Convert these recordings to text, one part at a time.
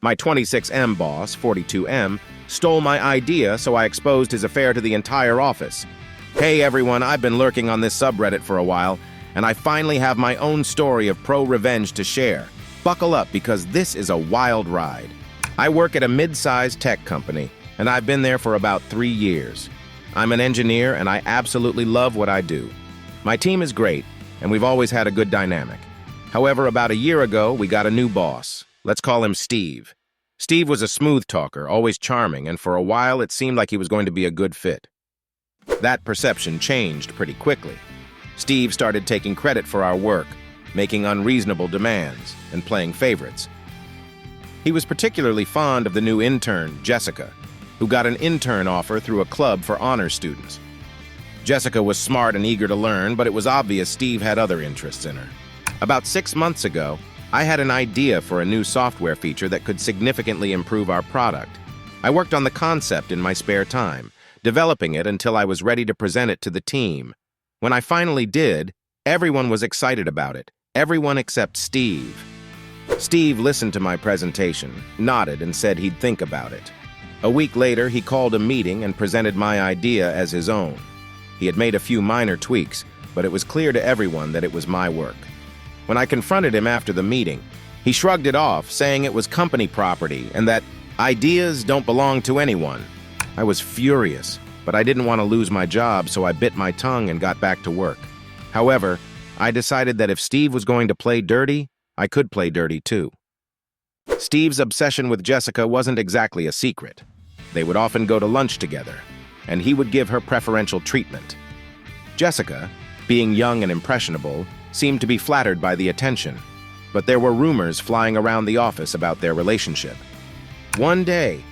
My 26M boss, 42M, stole my idea, so I exposed his affair to the entire office. Hey everyone, I've been lurking on this subreddit for a while, and I finally have my own story of pro-revenge to share. Buckle up, because this is a wild ride. I work at a mid-sized tech company, and I've been there for about 3 years. I'm an engineer, and I absolutely love what I do. My team is great, and we've always had a good dynamic. However, about a year ago, we got a new boss. Let's call him Steve. Steve was a smooth talker, always charming, and for a while it seemed like he was going to be a good fit. That perception changed pretty quickly. Steve started taking credit for our work, making unreasonable demands, and playing favorites. He was particularly fond of the new intern, Jessica, who got an intern offer through a club for honors students. Jessica was smart and eager to learn, but it was obvious Steve had other interests in her. About 6 months ago, I had an idea for a new software feature that could significantly improve our product. I worked on the concept in my spare time, developing it until I was ready to present it to the team. When I finally did, everyone was excited about it, everyone except Steve. Steve listened to my presentation, nodded, and said he'd think about it. A week later, he called a meeting and presented my idea as his own. He had made a few minor tweaks, but it was clear to everyone that it was my work. When I confronted him after the meeting, he shrugged it off, saying it was company property and that ideas don't belong to anyone. I was furious, but I didn't want to lose my job, so I bit my tongue and got back to work. However, I decided that if Steve was going to play dirty, I could play dirty too. Steve's obsession with Jessica wasn't exactly a secret. They would often go to lunch together, and he would give her preferential treatment. Jessica, being young and impressionable, seemed to be flattered by the attention, but there were rumors flying around the office about their relationship. One day,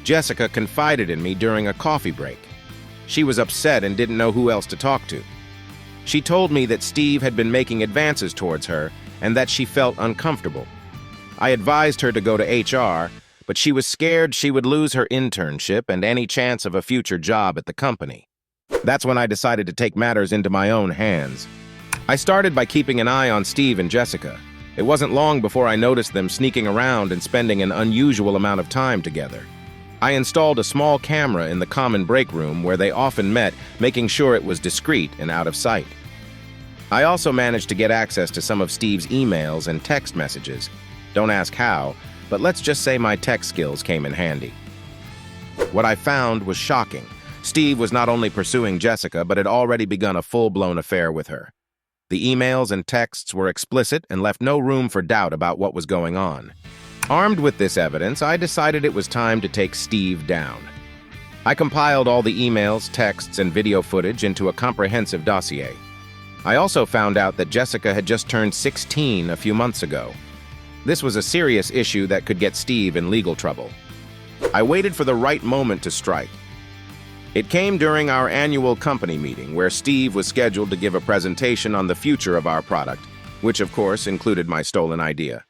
Jessica confided in me during a coffee break. She was upset and didn't know who else to talk to. She told me that Steve had been making advances towards her and that she felt uncomfortable. I advised her to go to HR, but she was scared she would lose her internship and any chance of a future job at the company. That's when I decided to take matters into my own hands. I started by keeping an eye on Steve and Jessica. It wasn't long before I noticed them sneaking around and spending an unusual amount of time together. I installed a small camera in the common break room where they often met, making sure it was discreet and out of sight. I also managed to get access to some of Steve's emails and text messages. Don't ask how, but let's just say my tech skills came in handy. What I found was shocking. Steve was not only pursuing Jessica, but had already begun a full-blown affair with her. The emails and texts were explicit and left no room for doubt about what was going on. Armed with this evidence, I decided it was time to take Steve down. I compiled all the emails, texts, and video footage into a comprehensive dossier. I also found out that Jessica had just turned 16 a few months ago. This was a serious issue that could get Steve in legal trouble. I waited for the right moment to strike. It came during our annual company meeting, where Steve was scheduled to give a presentation on the future of our product, which of course included my stolen idea.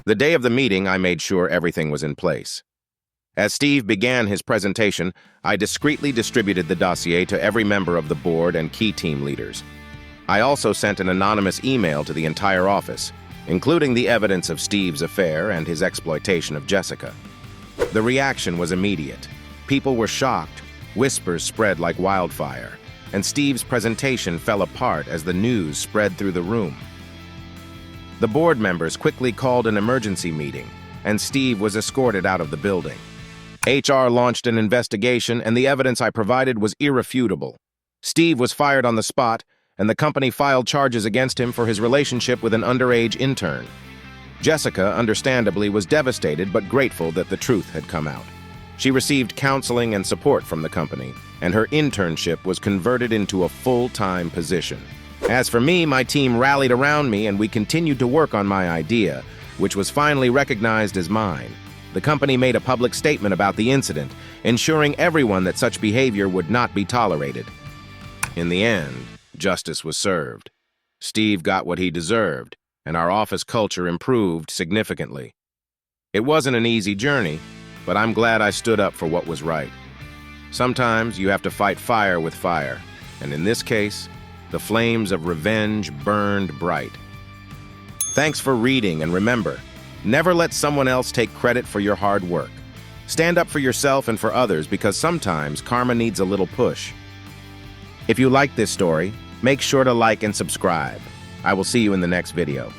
The day of the meeting, I made sure everything was in place. As Steve began his presentation, I discreetly distributed the dossier to every member of the board and key team leaders. I also sent an anonymous email to the entire office, including the evidence of Steve's affair and his exploitation of Jessica. The reaction was immediate. People were shocked. Whispers spread like wildfire, and Steve's presentation fell apart as the news spread through the room. The board members quickly called an emergency meeting, and Steve was escorted out of the building. HR launched an investigation, and the evidence I provided was irrefutable. Steve was fired on the spot, and the company filed charges against him for his relationship with an underage intern. Jessica, understandably, was devastated but grateful that the truth had come out. She received counseling and support from the company, and her internship was converted into a full-time position. As for me, my team rallied around me and we continued to work on my idea, which was finally recognized as mine. The company made a public statement about the incident, ensuring everyone that such behavior would not be tolerated. In the end, justice was served. Steve got what he deserved, and our office culture improved significantly. It wasn't an easy journey, but I'm glad I stood up for what was right. Sometimes you have to fight fire with fire, and in this case, the flames of revenge burned bright. Thanks for reading, and remember, Never let someone else take credit for your hard work. Stand up for yourself and for others because sometimes karma needs a little push. If you like this story, make sure to like and subscribe. I will see you in the next video.